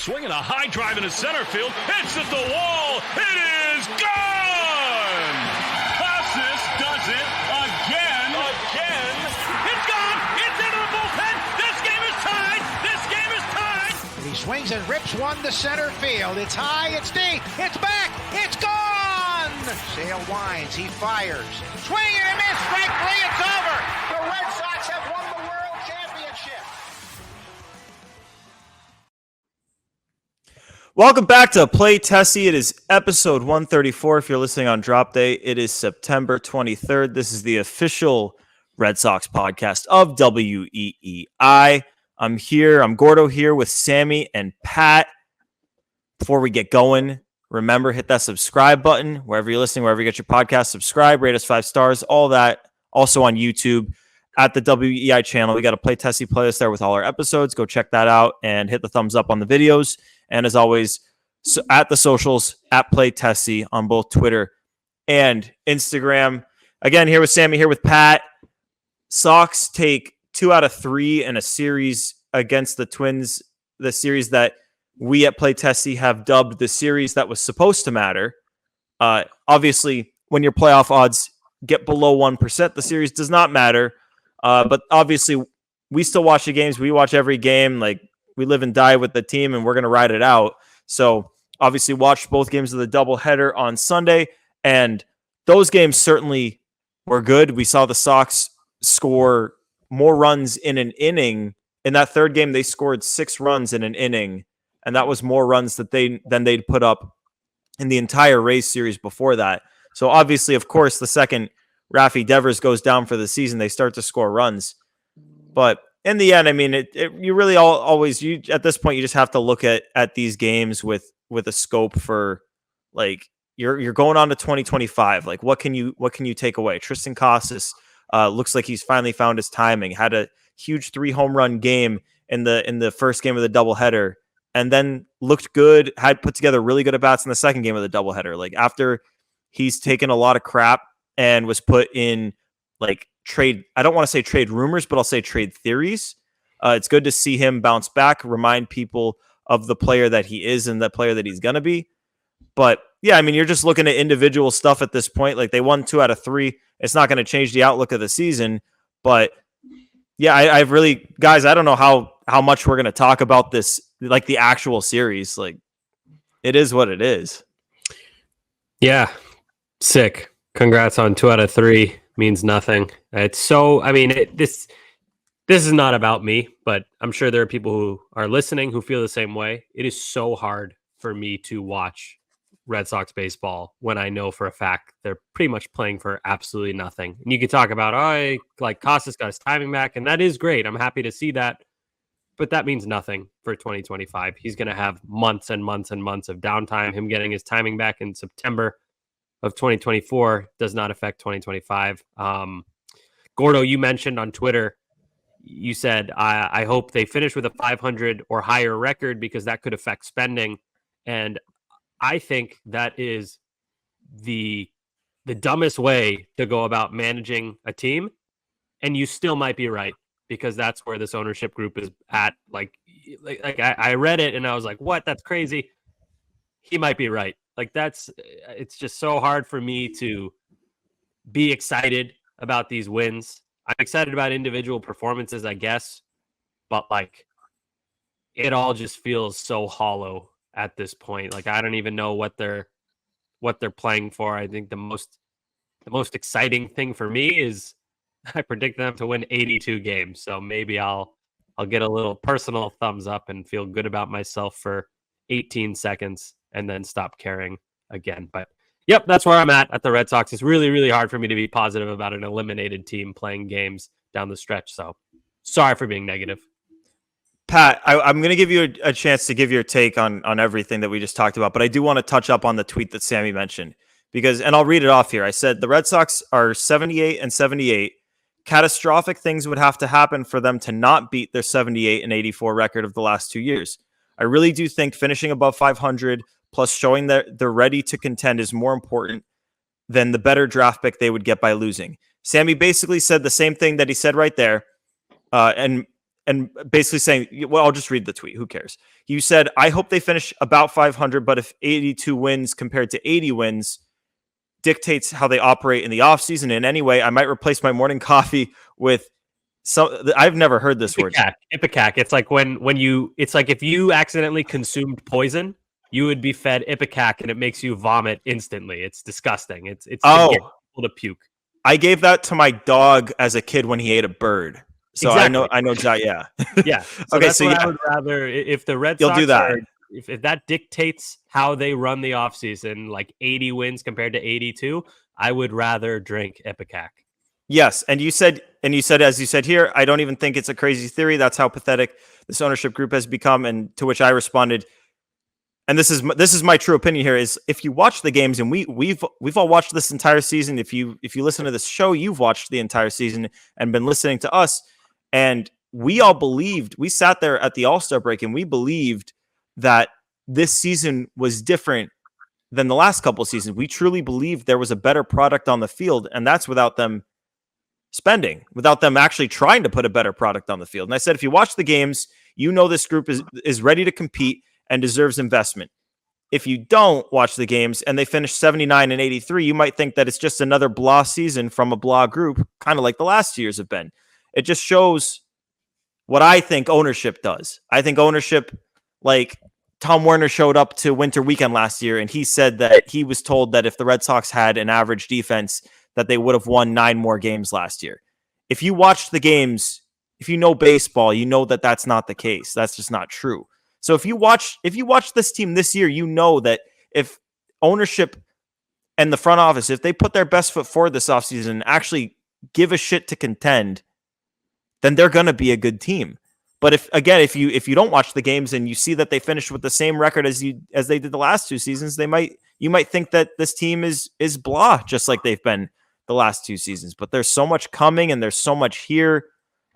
Swinging a high drive into center field. Hits at the wall. It is gone! Casas does it again. It's gone! It's into the bullpen! This game is tied! This game is tied! He swings and rips one to center field. It's high, it's deep, it's back, it's gone! Sale winds, he fires. Swing and a miss, strike three, it's over! The Red Sox have won the World Championship! Welcome back to Play Tessie. It is episode 134. If you're listening on drop day, it is September 23rd. This is the official Red Sox podcast of WEEI. I'm here. I'm Gordo here with Sammy and Pat. Before we get going, remember, hit that subscribe button wherever you're listening, wherever you get your podcast. Subscribe, rate us 5 stars, all that. Also on YouTube at the WEEI channel. We got a Play Tessie playlist there with all our episodes. Go check that out and hit the thumbs up on the videos. And as always, at the socials, at Play Tessie on both Twitter and Instagram. Again, here with Sammy, here with Pat. Sox take 2 out of 3 in a series against the Twins, the series that we at Play Tessie have dubbed the series that was supposed to matter. Obviously, when your playoff odds get below 1%, the series does not matter. But obviously, we still watch the games. We watch every game. Like, we live and die with the team, and we're going to ride it out. So, obviously, watched both games of the doubleheader on Sunday, and those games certainly were good. We saw the Sox score more runs in an inning. In that third game, they scored 6 runs in an inning, and that was more runs than they'd put up in the entire Rays series before that. So, obviously, of course, the second Rafi Devers goes down for the season, they start to score runs. But in the end, I mean, you really always at this point, you just have to look at these games with a scope for, like, you're going on to 2025. Like, what can you take away? Triston Casas looks like he's finally found his timing. Had a huge 3 home run game in the first game of the doubleheader, and then looked good. Had put together really good at bats in the second game of the doubleheader. Like, after he's taken a lot of crap and was put in, like, trade, I don't want to say trade rumors, but I'll say trade theories. It's good to see him bounce back, remind people of the player that he is and the player that he's going to be. But yeah, I mean, you're just looking at individual stuff at this point. Like, they won 2 out of 3. It's not going to change the outlook of the season. But yeah, I've really, guys, I don't know how much we're going to talk about this, like the actual series. Like, it is what it is. Yeah. Sick. Congrats on 2 out of 3. Means nothing. It's so, I mean, this is not about me, but I'm sure there are people who are listening who feel the same way. It is so hard for me to watch Red Sox baseball when I know for a fact they're pretty much playing for absolutely nothing. And you can talk about, like Casas got his timing back, and that is great. I'm happy to see that. But that means nothing for 2025. He's going to have months and months and months of downtime. Him getting his timing back in September of 2024 does not affect 2025. Gordo, you mentioned on Twitter, you said, I hope they finish with a 500 or higher record because that could affect spending. And I think that is the dumbest way to go about managing a team. And you still might be right, because that's where this ownership group is at. Like I read it and I was like, what? That's crazy. He might be right. Like, it's just so hard for me to be excited about these wins. I'm excited about individual performances, I guess, but like, it all just feels so hollow at this point. Like, I don't even know what they're playing for. I think the most exciting thing for me is I predict them to win 82 games. So maybe I'll get a little personal thumbs up and feel good about myself for 18 seconds and then stop caring again. But yep, that's where I'm at the Red Sox. It's really, really hard for me to be positive about an eliminated team playing games down the stretch. So sorry for being negative. Pat, I'm going to give you a chance to give your take on everything that we just talked about, but I do want to touch up on the tweet that Sammy mentioned, and I'll read it off here. I said, the Red Sox are 78 and 78. Catastrophic things would have to happen for them to not beat their 78 and 84 record of the last 2 years. I really do think finishing above 500 plus showing that they're ready to contend is more important than the better draft pick they would get by losing. Sammy basically said the same thing that he said right there. And and basically saying, well, I'll just read the tweet. Who cares? You said, I hope they finish about 500, but if 82 wins compared to 80 wins dictates how they operate in the offseason in any way, I might replace my morning coffee with I've never heard this word. Ipecac. It's like it's like if you accidentally consumed poison, you would be fed Ipecac and it makes you vomit instantly. It's disgusting. It's to get people to puke. I gave that to my dog as a kid when he ate a bird. So exactly. I know exactly. Yeah. Yeah. So okay. So I would rather, if the Red Sox do that. If that dictates how they run the offseason, like 80 wins compared to 82, I would rather drink Ipecac. Yes, and you said, as you said here, I don't even think it's a crazy theory. That's how pathetic this ownership group has become. And to which I responded, and this is my true opinion here, is if you watch the games, and we've all watched this entire season. If you listen to this show, you've watched the entire season and been listening to us. And we all believed, we sat there at the All-Star break and we believed that this season was different than the last couple of seasons. We truly believed there was a better product on the field, and that's without them spending, without them actually trying to put a better product on the field. And I said, if you watch the games, you know this group is ready to compete and deserves investment. If you don't watch the games and they finish 79 and 83, you might think that it's just another blah season from a blah group, kind of like the last 2 years have been. It just shows what I think ownership does. I think ownership, like Tom Werner showed up to winter weekend last year and he said that he was told that if the Red Sox had an average defense, that they would have won 9 more games last year. If you watch the games, if you know baseball, you know that that's not the case. That's just not true. So if you watch this team this year, you know that if ownership and the front office, if they put their best foot forward this offseason and actually give a shit to contend, then they're going to be a good team. But if you don't watch the games and you see that they finished with the same record as they did the last 2 seasons, you might think that this team is blah, just like they've been the last 2 seasons. But there's so much coming and there's so much here.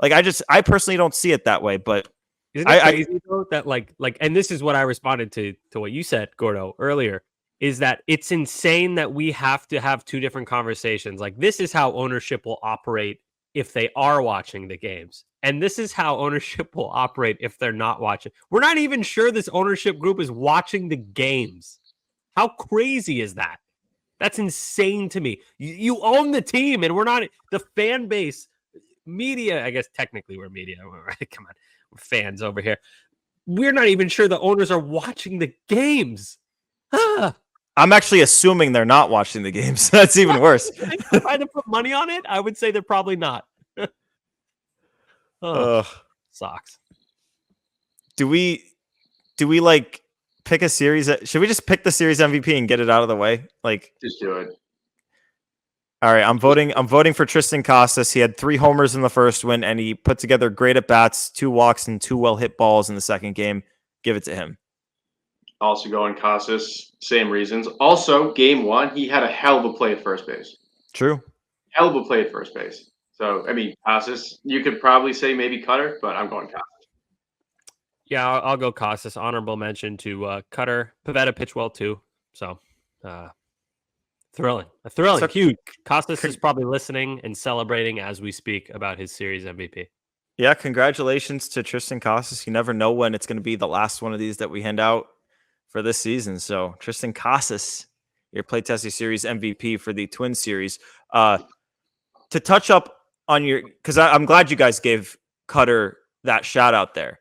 Like I personally don't see it that way. But isn't it crazy though that like, and this is what I responded to what you said, Gordo, earlier, is that it's insane that we have to have 2 different conversations. Like, this is how ownership will operate if they are watching the games. And this is how ownership will operate if they're not watching. We're not even sure this ownership group is watching the games. How crazy is that? That's insane to me. You own the team and we're not the fan base, media. I guess technically we're media. Right? Come on. We're fans over here. We're not even sure the owners are watching the games. I'm actually assuming they're not watching the games. That's even worse. If I had to put money on it, I would say they're probably not. Sucks. Do we like pick a series? Should we just pick the series MVP and get it out of the way? Like, just do it. All right, I'm voting for Triston Casas. He had 3 homers in the first win, and he put together great at bats, 2 walks, and 2 well hit balls in the second game. Give it to him. Also going Casas, same reasons. Also, game 1, he had a hell of a play at first base. True. Hell of a play at first base. So, I mean, Casas, you could probably say maybe Kutter, but I'm going Casas. Yeah, I'll go Casas. Honorable mention to Kutter. Pivetta pitched well too. So, thrilling. So, huge. Casas is probably listening and celebrating as we speak about his series MVP. Yeah, congratulations to Triston Casas. You never know when it's going to be the last one of these that we hand out for this season. So, Triston Casas, your Play Tessie Series MVP for the Twin Series. To touch up on your, because I'm glad you guys gave Kutter that shout out there,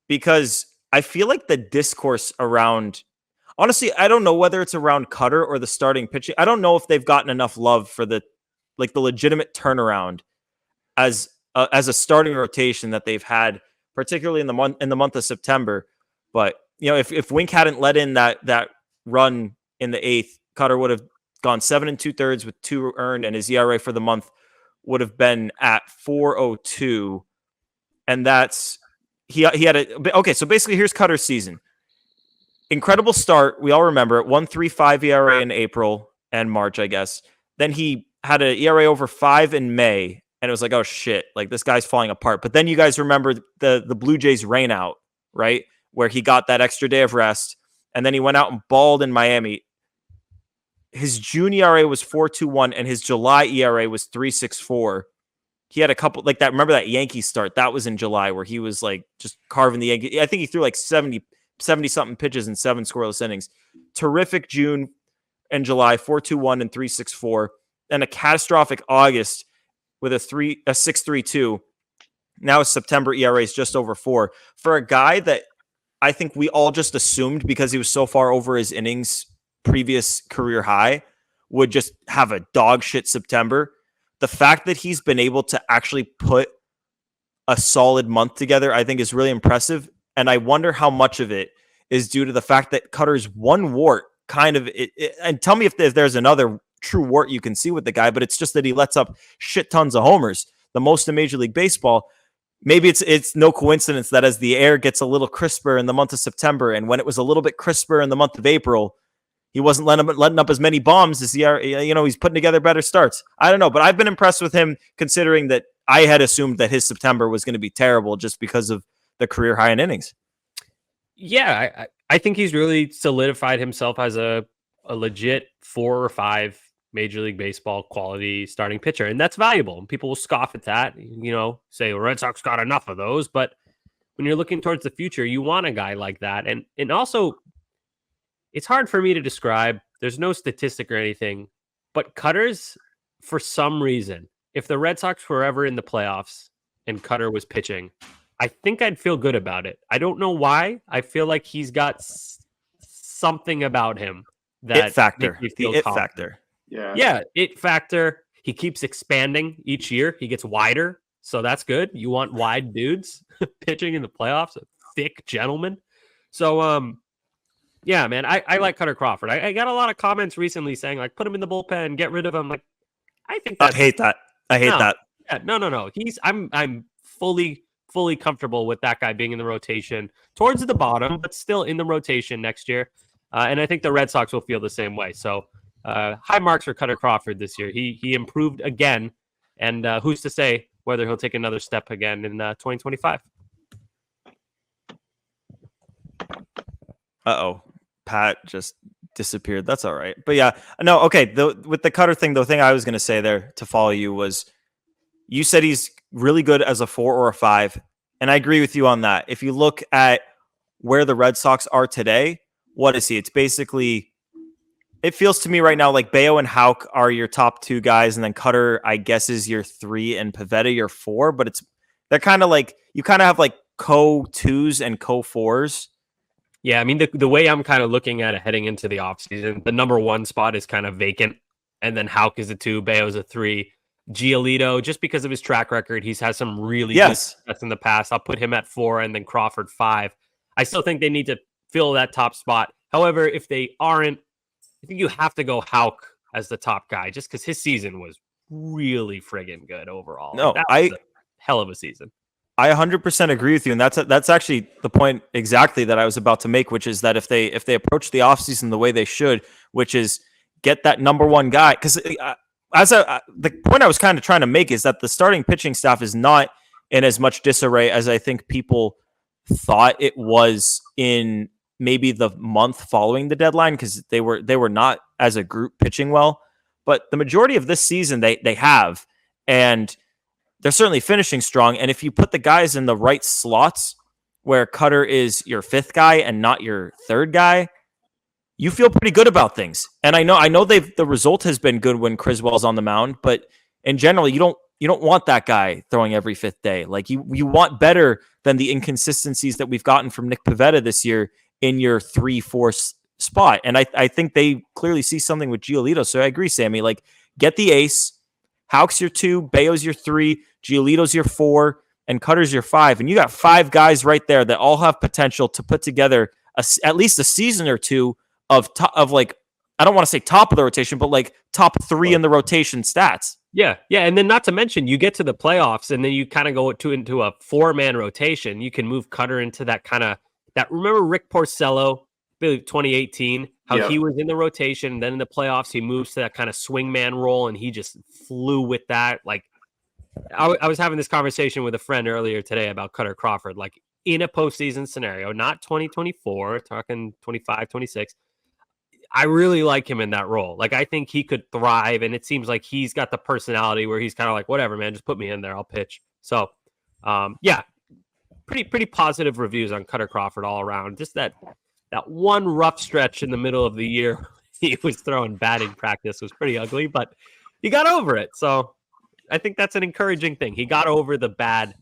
because I feel like the discourse around, honestly, I don't know whether it's around Kutter or the starting pitching. I don't know if they've gotten enough love for the legitimate turnaround as a starting rotation that they've had, particularly in the month of September. But you know, if Wink hadn't let in that run in the 8th, Kutter would have gone 7 2/3 with 2 earned, and his ERA for the month would have been at 4.02, and that's he had a okay. So basically, here's Kutter's season. Incredible start. We all remember it. 1.35 ERA in April and March, I guess. Then he had an ERA over 5 in May, and it was like, oh shit, like this guy's falling apart. But then you guys remember the Blue Jays rain out, right? Where he got that extra day of rest, and then he went out and balled in Miami. His June ERA was 4.21, and his July ERA was 3.64. he had a couple like that. Remember that Yankee start? That was in July where he was like just carving the Yankee. I think he threw like 70 something pitches in 7 scoreless innings. Terrific June and July, 4.21 and 3.64, and a catastrophic August with a 6.32. Now his September ERA is just over 4 for a guy that I think we all just assumed because he was so far over his innings previous career high would just have a dog shit September. The fact that he's been able to actually put a solid month together, I think is really impressive. And I wonder how much of it is due to the fact that Kutter's one wart and tell me if there's another true wart you can see with the guy, but it's just that he lets up shit tons of homers, the most in Major League Baseball. Maybe it's no coincidence that as the air gets a little crisper in the month of September, and when it was a little bit crisper in the month of April, he wasn't letting up as many bombs as he's putting together better starts. I don't know, but I've been impressed with him considering that I had assumed that his September was going to be terrible just because of the career high in innings. Yeah, I think he's really solidified himself as a legit 4 or 5 Major League Baseball quality starting pitcher, and that's valuable. People will scoff at that, say, well, Red Sox got enough of those, but when you're looking towards the future, you want a guy like that. And also, it's hard for me to describe. There's no statistic or anything, but Kutter's, for some reason, if the Red Sox were ever in the playoffs and Kutter was pitching, I think I'd feel good about it. I don't know why. I feel like he's got something about him that it factor. Makes me feel the it confident. factor. Yeah, it factor. He keeps expanding each year. He gets wider, so that's good. You want wide dudes pitching in the playoffs, a thick gentleman. So, yeah, man, I like Kutter Crawford. I got a lot of comments recently saying, like, put him in the bullpen, get rid of him. Like, I think I hate that. That. Yeah, no. I'm fully comfortable with that guy being in the rotation towards the bottom, but still in the rotation next year. And I think the Red Sox will feel the same way. So high marks for Kutter Crawford this year. He improved again. And who's to say whether he'll take another step again in 2025? Uh-oh. Pat just disappeared. That's all right. But yeah, no, okay. With the Kutter thing, the thing I was going to say there to follow you was you said he's really good as a 4 or a 5. And I agree with you on that. If you look at where the Red Sox are today, what is he? It's basically, it feels to me right now like Bayo and Houck are your top 2 guys. And then Kutter, I guess, is your 3 and Pivetta your 4. But they're kind of like, you kind of have like co-2s and co-4s. Yeah, I mean, the way I'm kind of looking at it heading into the offseason, the number 1 spot is kind of vacant. And then Houck is a 2, Bayo's a 3. Giolito, just because of his track record, he's had some really good success in the past. I'll put him at 4 and then Crawford 5. I still think they need to fill that top spot. However, if they aren't, I think you have to go Houck as the top guy just because his season was really friggin' good overall. No, that was a hell of a season. I 100% agree with you. And that's actually the point exactly that I was about to make, which is that if they approach the offseason the way they should, which is get that number 1 guy, because the point I was kind of trying to make is that the starting pitching staff is not in as much disarray as I think people thought it was in maybe the month following the deadline, because they were not as a group pitching well. But the majority of this season they have, and they're certainly finishing strong. And if you put the guys in the right slots where Kutter is your 5th guy and not your 3rd guy, you feel pretty good about things. And I know the result has been good when Criswell's on the mound, but in general, you don't want that guy throwing every 5th day. Like you want better than the inconsistencies that we've gotten from Nick Pivetta this year in your 3-4 spot. And I think they clearly see something with Giolito. So I agree, Sammy. Like, get the ace. Houck's your 2, Bayo's your 3, Giolito's your 4, and Kutter's your 5. And you got 5 guys right there that all have potential to put together at least a season or 2 of like, I don't want to say top of the rotation, but like top 3 in the rotation stats. Yeah. And then not to mention, you get to the playoffs and then you kind of go into a 4-man rotation. You can move Kutter into that kind of remember Rick Porcello, 2018, how he was in the rotation. And then in the playoffs, he moves to that kind of swingman role and he just flew with that. Like I was having this conversation with a friend earlier today about Kutter Crawford, like in a postseason scenario, not 2024, talking 25, 26. I really like him in that role. Like, I think he could thrive, and it seems like he's got the personality where he's kind of like, whatever, man, just put me in there, I'll pitch. So, yeah, pretty positive reviews on Kutter Crawford all around. Just that one rough stretch in the middle of the year, he was throwing batting practice was pretty ugly, but he got over it. So, I think that's an encouraging thing. He got over the bad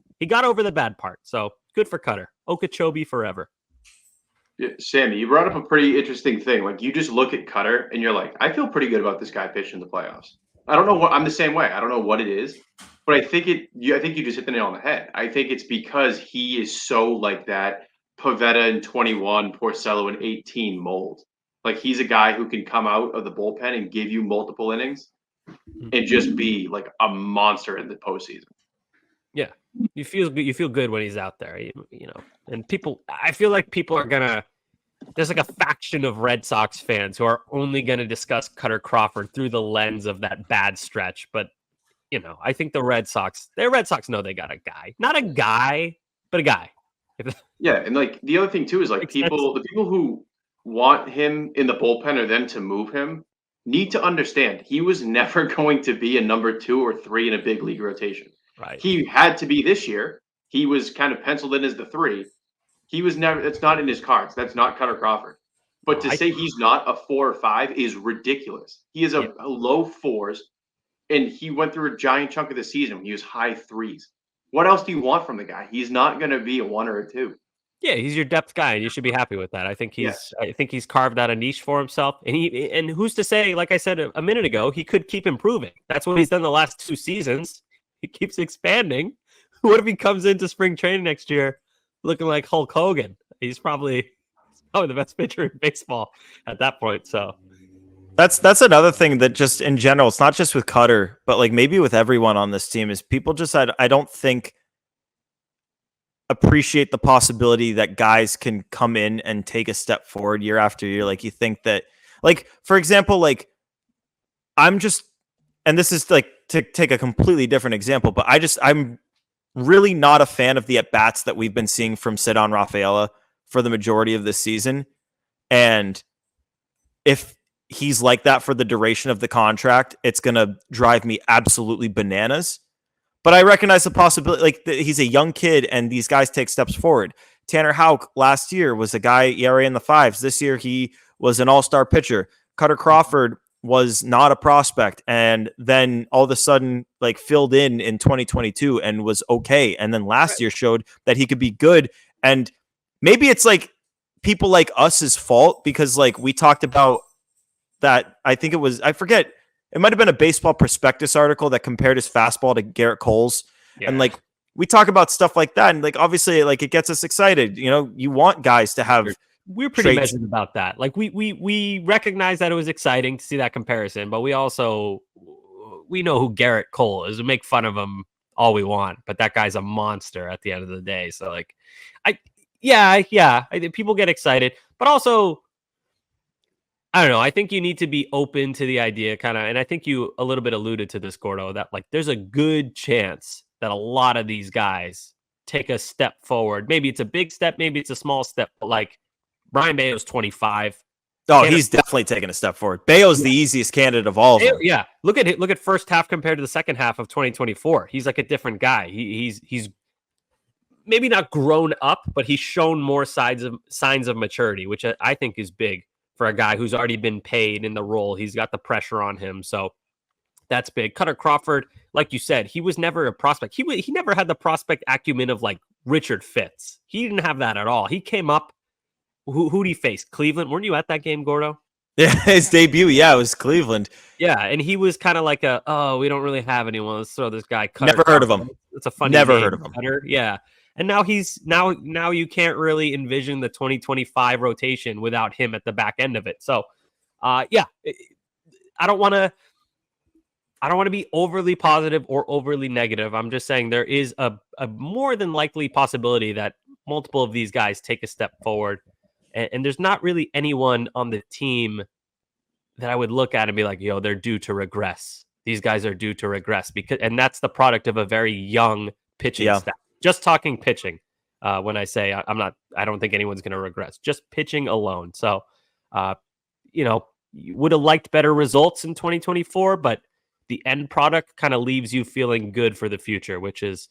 part. So, good for Kutter. Okeechobee forever. Yeah, Sammy, you brought up a pretty interesting thing. Like, you just look at Kutter and you're like, I feel pretty good about this guy pitching in the playoffs. I don't know what I'm the same way. I don't know what it is, but I think you just hit the nail on the head. I think it's because he is so like that Pavetta in 21, Porcello in 18 mold. Like, he's a guy who can come out of the bullpen and give you multiple innings and just be like a monster in the postseason. Yeah, you feel good when he's out there, you know. And I feel like people are gonna. There's like a faction of Red Sox fans who are only gonna discuss Kutter Crawford through the lens of that bad stretch. But you know, I think the Red Sox know they got a guy, not a guy, but a guy. Yeah, and like the other thing too is like the people who want him in the bullpen or them to move him need to understand he was never going to be a number 2 or 3 in a big league rotation. Right. He had to be this year. He was kind of penciled in as the 3. He was never. It's not in his cards. That's not Kutter Crawford. But to say he's not a 4 or 5 is ridiculous. He is a low 4s, and he went through a giant chunk of the season when he was high 3s. What else do you want from the guy? He's not going to be a 1 or a 2. Yeah, he's your depth guy, and you should be happy with that. I think he's carved out a niche for himself, and who's to say? Like I said a minute ago, he could keep improving. That's what he's done the last 2 seasons. He keeps expanding. What if he comes into spring training next year looking like Hulk Hogan? He's probably the best pitcher in baseball at that point. So that's another thing that just in general, it's not just with Kutter, but like maybe with everyone on this team, is people just I don't think appreciate the possibility that guys can come in and take a step forward year after year. Like, you think that, like, for example, like and this is like to take a completely different example, but I'm really not a fan of the at-bats that we've been seeing from Ceddanne Rafaela for the majority of this season. And if he's like that for the duration of the contract, it's going to drive me absolutely bananas. But I recognize the possibility, like, he's a young kid and these guys take steps forward. Tanner Houck last year was a guy ERA in the 5s. This year he was an all-star pitcher. Kutter Crawford was not a prospect, and then all of a sudden like filled in 2022 and was okay. And then last year showed that he could be good. And maybe it's like people like us's fault, because like we talked about that. I think I forget, it might've been a Baseball Prospectus article that compared his fastball to Garrett Cole's. Yeah. And like, we talk about stuff like that. And like, obviously like it gets us excited. You know, you want guys to have, we're pretty measured about that. Like we recognize that it was exciting to see that comparison, but we know who Garrett Cole is. We make fun of him all we want, but that guy's a monster at the end of the day. So like, I think people get excited, but also I don't know. I think you need to be open to the idea and I think you a little bit alluded to this, Gordo, that like there's a good chance that a lot of these guys take a step forward. Maybe it's a big step, maybe it's a small step, but like Brian Bayo's 25. Oh, he's definitely taking a step forward. Bayo's the easiest candidate of all of them. Yeah. Look at first half compared to the second half of 2024. He's like a different guy. He's maybe not grown up, but he's shown more signs of maturity, which I think is big for a guy who's already been paid in the role. He's got the pressure on him. So that's big. Kutter Crawford, like you said, he was never a prospect. He never had the prospect acumen of like Richard Fitz. He didn't have that at all. He came up. Who'd he face? Cleveland? Weren't you at that game, Gordo? Yeah, his debut. Yeah, it was Cleveland. Yeah, and he was kind of like we don't really have anyone. Let's throw this guy. Kutter Never heard of him. It's a funny Never name, heard of him. Kutter. Yeah, and now now you can't really envision the 2025 rotation without him at the back end of it. So, I don't want to be overly positive or overly negative. I'm just saying there is a more than likely possibility that multiple of these guys take a step forward. And there's not really anyone on the team that I would look at and be like, they're due to regress. These guys are due to regress and that's the product of a very young pitching staff. Just talking pitching. When I say I don't think anyone's going to regress, just pitching alone. So, you would have liked better results in 2024, but the end product kind of leaves you feeling good for the future, which is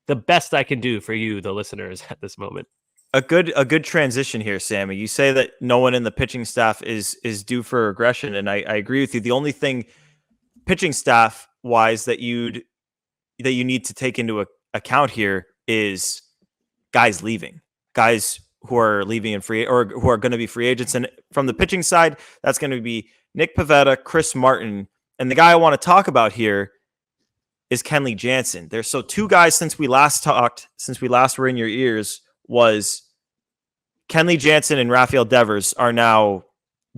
the best I can do for you, the listeners, at this moment. A good transition here, Sammy. You say that no one in the pitching staff is due for regression, and I agree with you. The only thing pitching staff wise that you need to take into account here is guys leaving, guys who are leaving in free or who are going to be free agents. And from the pitching side, that's going to be Nick Pivetta, Chris Martin, and the guy I want to talk about here is Kenley Jansen. There's so two guys since we last were in your ears was Kenley Jansen and Rafael Devers are now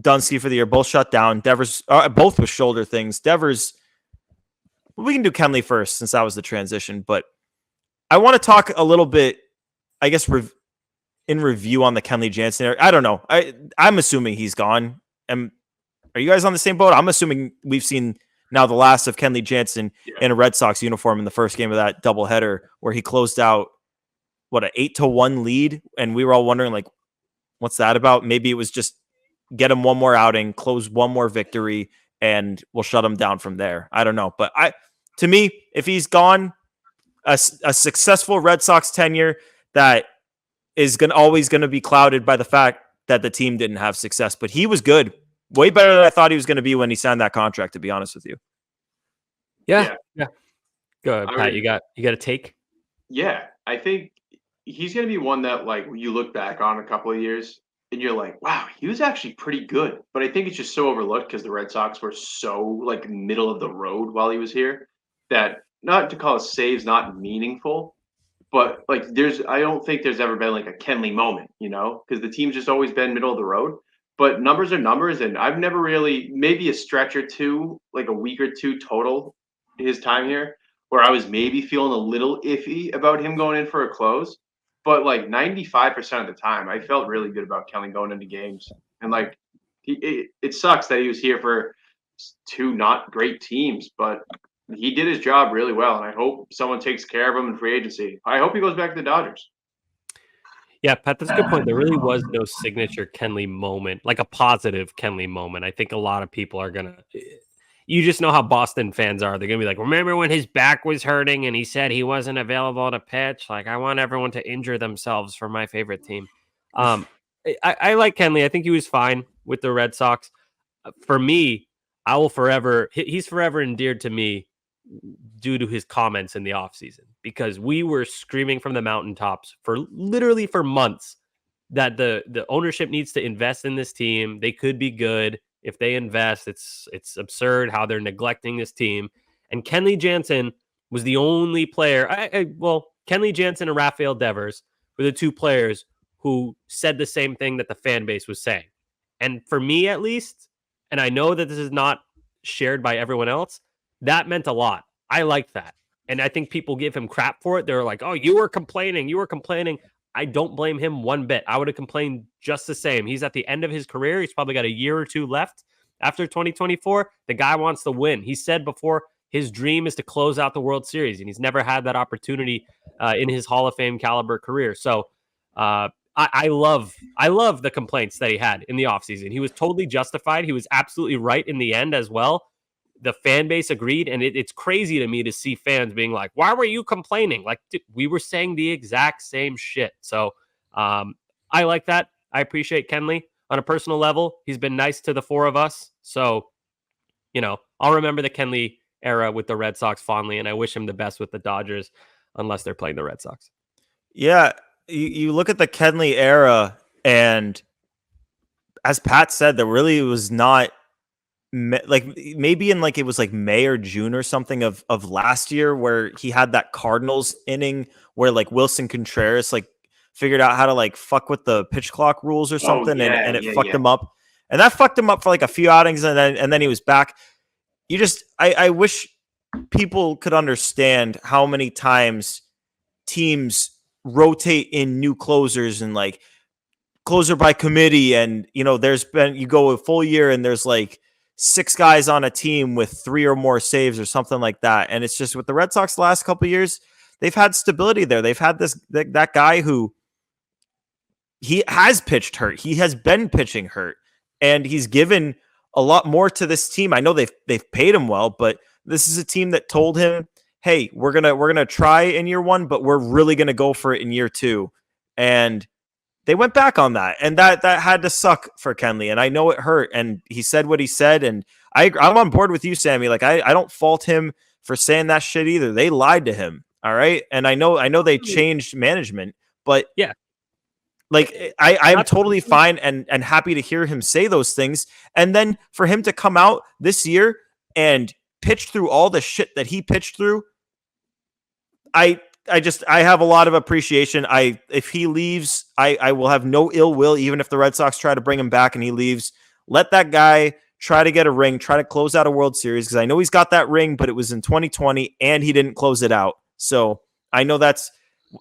done for the year, both shut down. Devers, both with shoulder things. Devers, we can do Kenley first since that was the transition, but I want to talk a little bit, I guess, in review on the Kenley Jansen. I don't know. I'm assuming he's gone. Are you guys on the same boat? I'm assuming we've seen now the last of Kenley Jansen in a Red Sox uniform in the first game of that doubleheader where he closed out, an 8-1 lead, and we were all wondering, like, what's that about? Maybe it was just get him one more outing, close one more victory, and we'll shut him down from there. I don't know. But to me, if he's gone, a successful Red Sox tenure that is always going to be clouded by the fact that the team didn't have success. But he was good. Way better than I thought he was going to be when he signed that contract, to be honest with you. Yeah. Go ahead, Pat. You got a take? Yeah, I think he's going to be one that, like, you look back on a couple of years and you're like, wow, he was actually pretty good. But I think it's just so overlooked because the Red Sox were so, like, middle of the road while he was here that, not to call his saves not meaningful, but, like, I don't think there's ever been, like, a Kenley moment, because the team's just always been middle of the road. But numbers are numbers, and I've never really, maybe a stretch or two, like a week or two total his time here, where I was maybe feeling a little iffy about him going in for a close. But, like, 95% of the time, I felt really good about Kenley going into games. And, like, it sucks that he was here for two not great teams, but he did his job really well, and I hope someone takes care of him in free agency. I hope he goes back to the Dodgers. Yeah, Pat, that's a good point. There really was no signature Kenley moment, like a positive Kenley moment. I think a lot of people are going to – you just know how Boston fans are. They're going to be like, remember when his back was hurting and he said he wasn't available to pitch? Like, I want everyone to injure themselves for my favorite team. I like Kenley. I think he was fine with the Red Sox. For me, he's forever endeared to me due to his comments in the offseason, because we were screaming from the mountaintops for months that the ownership needs to invest in this team. They could be good if they invest. It's absurd how they're neglecting this team. And Kenley Jansen was the only player. Kenley Jansen and Rafael Devers were the two players who said the same thing that the fan base was saying. And for me, at least, and I know that this is not shared by everyone else, that meant a lot. I liked that. And I think people give him crap for it. They're like, oh, you were complaining. I don't blame him one bit. I would have complained just the same. He's at the end of his career. He's probably got a year or two left after 2024. The guy wants to win. He said before his dream is to close out the World Series, and he's never had that opportunity in his Hall of Fame caliber career. So I love the complaints that he had in the offseason. He was totally justified. He was absolutely right in the end as well. The fan base agreed, and it's crazy to me to see fans being like, why were you complaining? Like, dude, we were saying the exact same shit. So I like that. I appreciate Kenley on a personal level. He's been nice to the four of us. So, I'll remember the Kenley era with the Red Sox fondly, and I wish him the best with the Dodgers, unless they're playing the Red Sox. Yeah, you look at the Kenley era, and as Pat said, there really was not – like maybe in like it was like May or June or something of last year where he had that Cardinals inning where like Wilson Contreras like figured out how to like fuck with the pitch clock rules or something, and it fucked him up, and that fucked him up for like a few outings, and then he was back. I wish people could understand how many times teams rotate in new closers and like closer by committee, and there's been, you go a full year and there's like 6 guys on a team with 3 or more saves or something like that. And it's just with the Red Sox the last couple of years, they've had stability there. They've had that guy who he has pitched hurt. He has been pitching hurt, and he's given a lot more to this team. I know they've paid him well, but this is a team that told him, "Hey, we're gonna try in year one, but we're really gonna go for it in year two." And they went back on that, and that had to suck for Kenley. And I know it hurt. And he said what he said, and I'm on board with you, Sammy. Like I don't fault him for saying that shit either. They lied to him. All right, and I know they changed management, but yeah. Like I'm totally fine and happy to hear him say those things. And then for him to come out this year and pitch through all the shit that he pitched through, I have a lot of appreciation. If he leaves, I will have no ill will, even if the Red Sox try to bring him back and he leaves. Let that guy try to get a ring, try to close out a World Series, because I know he's got that ring, but it was in 2020 and he didn't close it out. So I know that's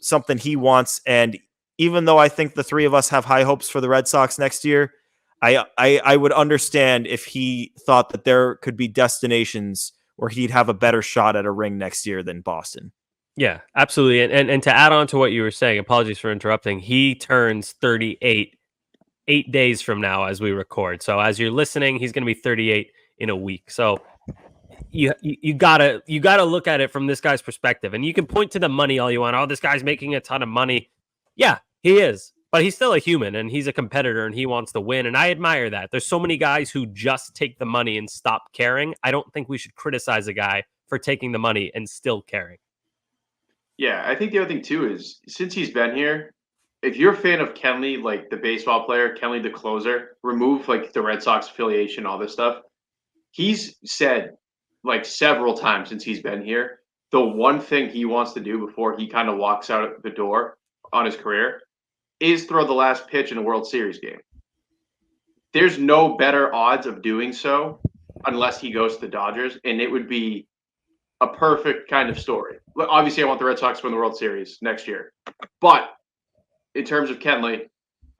something he wants. And even though I think the three of us have high hopes for the Red Sox next year, I would understand if he thought that there could be destinations where he'd have a better shot at a ring next year than Boston. Yeah, absolutely. And to add on to what you were saying, apologies for interrupting, he turns 38 8 days from now as we record. So as you're listening, he's going to be 38 in a week. So you gotta look at it from this guy's perspective. And you can point to the money all you want. Oh, this guy's making a ton of money. Yeah, he is. But he's still a human and he's a competitor and he wants to win. And I admire that. There's so many guys who just take the money and stop caring. I don't think we should criticize a guy for taking the money and still caring. Yeah, I think the other thing too is since he's been here, if you're a fan of Kenley, like the baseball player, Kenley the closer, remove like the Red Sox affiliation, all this stuff. He's said like several times since he's been here, the one thing he wants to do before he kind of walks out the door on his career is throw the last pitch in a World Series game. There's no better odds of doing so unless he goes to the Dodgers, and it would be a perfect kind of story. Obviously, I want the Red Sox to win the World Series next year. But in terms of Kenley,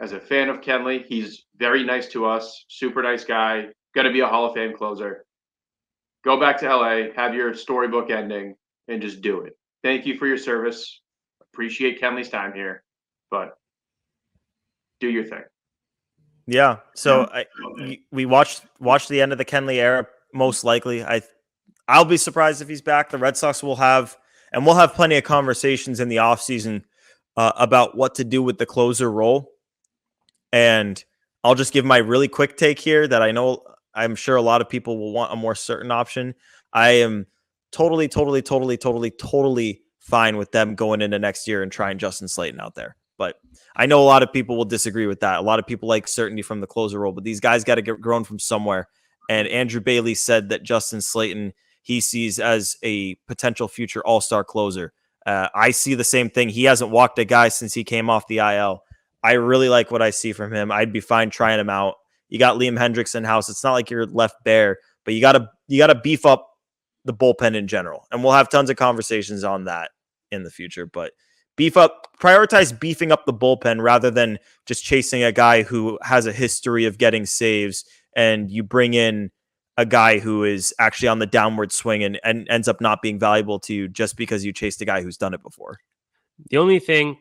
as a fan of Kenley, he's very nice to us, super nice guy, going to be a Hall of Fame closer. Go back to LA, have your storybook ending, and just do it. Thank you for your service. Appreciate Kenley's time here, but do your thing. Yeah. So we watched the end of the Kenley era. Most likely, I'll be surprised if he's back. The Red Sox will have plenty of conversations in the offseason about what to do with the closer role. And I'll just give my really quick take here that I'm sure a lot of people will want a more certain option. I am totally fine with them going into next year and trying Justin Slayton out there. But I know a lot of people will disagree with that. A lot of people like certainty from the closer role, but these guys got to get grown from somewhere. And Andrew Bailey said that Justin Slayton he sees as a potential future all-star closer. I see the same thing. He hasn't walked a guy since he came off the IL. I really like what I see from him. I'd be fine trying him out. You got Liam Hendricks in house. It's not like you're left bare, but you gotta beef up the bullpen in general. And we'll have tons of conversations on that in the future. But prioritize beefing up the bullpen rather than just chasing a guy who has a history of getting saves, and you bring in a guy who is actually on the downward swing and ends up not being valuable to you just because you chased a guy who's done it before. The only thing,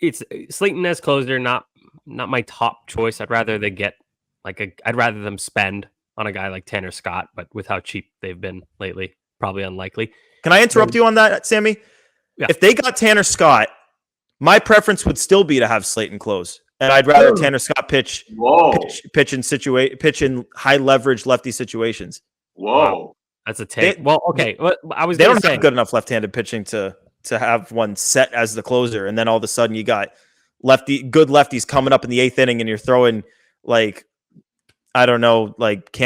it's Slayton as closer, not my top choice. I'd rather they get I'd rather them spend on a guy like Tanner Scott, but with how cheap they've been lately, probably unlikely. Can I interrupt you on that, Sammy? Yeah. If they got Tanner Scott, my preference would still be to have Slayton close. And I'd rather Tanner Scott pitch in high leverage lefty situations. Whoa, wow. That's a take. They don't have good enough left-handed pitching to have one set as the closer, and then all of a sudden you got good lefties coming up in the eighth inning, and you're throwing Cam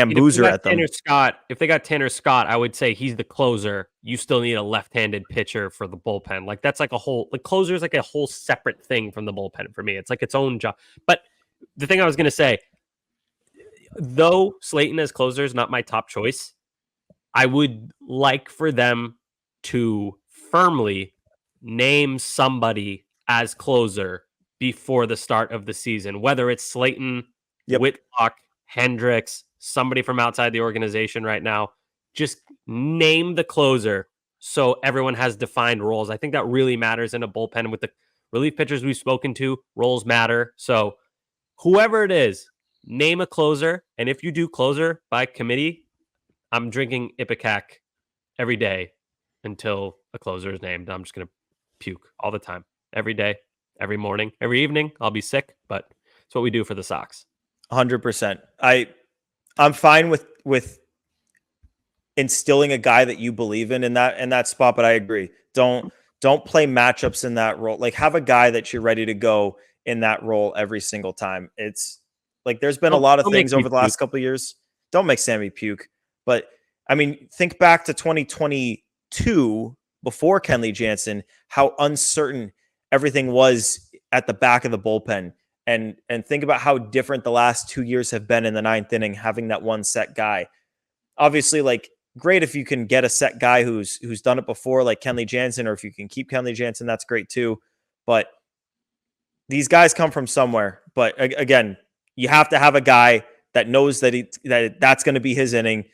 Boozer at them. If they got Tanner Scott, I would say he's the closer. You still need a left-handed pitcher for the bullpen. That's like a whole closer is like a whole separate thing from the bullpen for me. It's like its own job. But the thing I was going to say, though Slayton as closer is not my top choice, I would like for them to firmly name somebody as closer before the start of the season, whether it's Slayton, Whitlock, Hendricks, somebody from outside the organization right now. Just name the closer so everyone has defined roles. I think that really matters in a bullpen. With the relief pitchers we've spoken to, roles matter. So whoever it is, name a closer, and if you do closer by committee, I'm drinking Ipecac every day until a closer is named. I'm just gonna puke all the time, every day, every morning, every evening. I'll be sick, but it's what we do for the Sox. 100%. I'm fine with instilling a guy that you believe in that spot, but I agree. Don't play matchups in that role. Like, have a guy that you're ready to go in that role every single time. It's like there's been a lot of things over the last couple of years. Don't make Sammy puke. But I mean, think back to 2022 before Kenley Jansen, how uncertain everything was at the back of the bullpen. And think about how different the last 2 years have been in the ninth inning, having that one set guy. Obviously, like, great if you can get a set guy who's done it before, like Kenley Jansen, or if you can keep Kenley Jansen, that's great too. But these guys come from somewhere. But again, you have to have a guy that knows that's going to be his inning.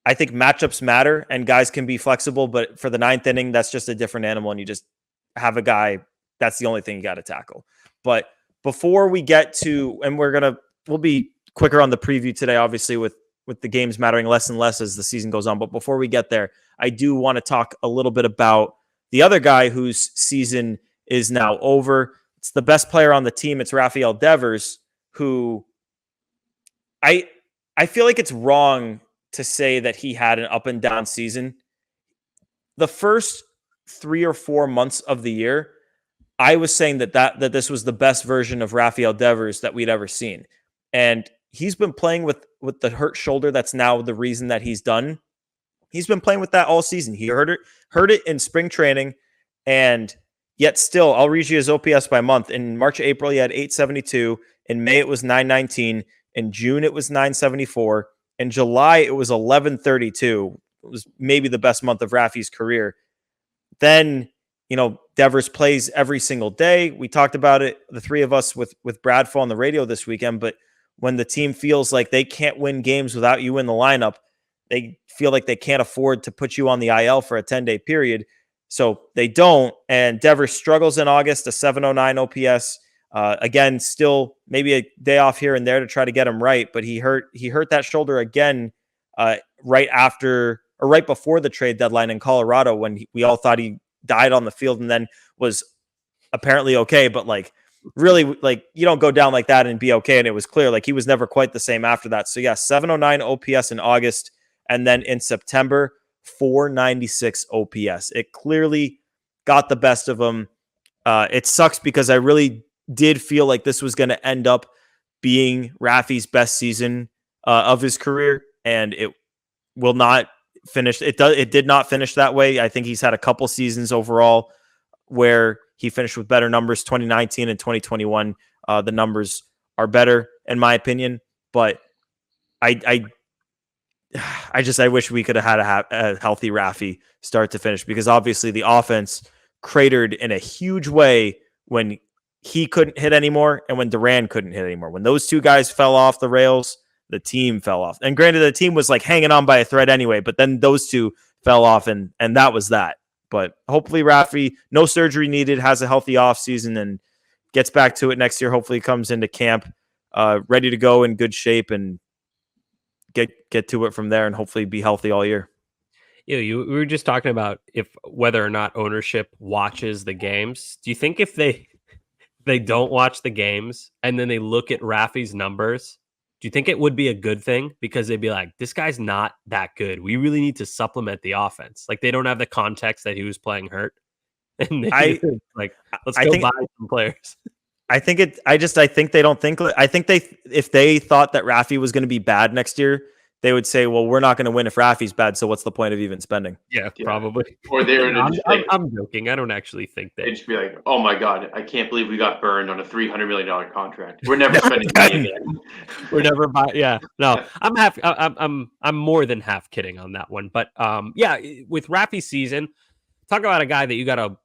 I think matchups matter and guys can be flexible, but for the ninth inning, that's just a different animal. And you just have a guy, that's the only thing you got to tackle. But before we get to, and we'll be quicker on the preview today, obviously with the games mattering less and less as the season goes on. But before we get there, I do want to talk a little bit about the other guy whose season is now over. It's the best player on the team. It's Rafael Devers, who I feel like it's wrong to say that he had an up and down season. The first 3 or 4 months of the year, I was saying that this was the best version of Rafael Devers that we'd ever seen. And he's been playing with the hurt shoulder. That's now the reason that he's done. He's been playing with that all season. He hurt it in spring training, and yet still, I'll read you his OPS by month. In March, April, he had 872. In May, it was 919. In June, it was 974. In July, it was 1132. It was maybe the best month of Rafi's career. Then, Devers plays every single day. We talked about it, the three of us with Bradful on the radio this weekend, but when the team feels like they can't win games without you in the lineup, they feel like they can't afford to put you on the IL for a 10-day period. So they don't. And Devers struggles in August, a 709 OPS. Again, still maybe a day off here and there to try to get him right, but he hurt that shoulder again right before the trade deadline in Colorado, when we all thought he died on the field and then was apparently okay, but really, you don't go down like that and be okay. And it was clear, he was never quite the same after that. So yeah, 709 OPS in August. And then in September, 496 OPS. It clearly got the best of him. It sucks because I really did feel like this was going to end up being Rafi's best season of his career. And it will not finish. It did not finish that way. I think he's had a couple seasons overall where he finished with better numbers. 2019 and 2021, the numbers are better in my opinion. But I wish we could have had a healthy Rafi start to finish, because obviously the offense cratered in a huge way when he couldn't hit anymore and when Duran couldn't hit anymore. When those two guys fell off the rails, the team fell off. And granted, the team was hanging on by a thread anyway, but then those two fell off and that was that. But hopefully Rafi, no surgery needed, has a healthy offseason and gets back to it next year. Hopefully comes into camp ready to go, in good shape, and get to it from there, and hopefully be healthy all year. We were just talking about whether or not ownership watches the games. Do you think if they don't watch the games and then they look at Rafi's numbers, do you think it would be a good thing? Because they'd be like, this guy's not that good. We really need to supplement the offense. They don't have the context that he was playing hurt. And let's go buy some players. I think they don't think. I think if they thought that Rafi was going to be bad next year, they would say, well, we're not going to win if Rafi's bad, so what's the point of even spending? Yeah. Probably. Or I'm joking. I don't actually think that. They'd just be like, oh my God, I can't believe we got burned on a $300 million contract. We're never spending money again. We're never buying. Yeah. No, I'm half. I'm more than half kidding on that one. But with Rafi's season, talk about a guy that you gotta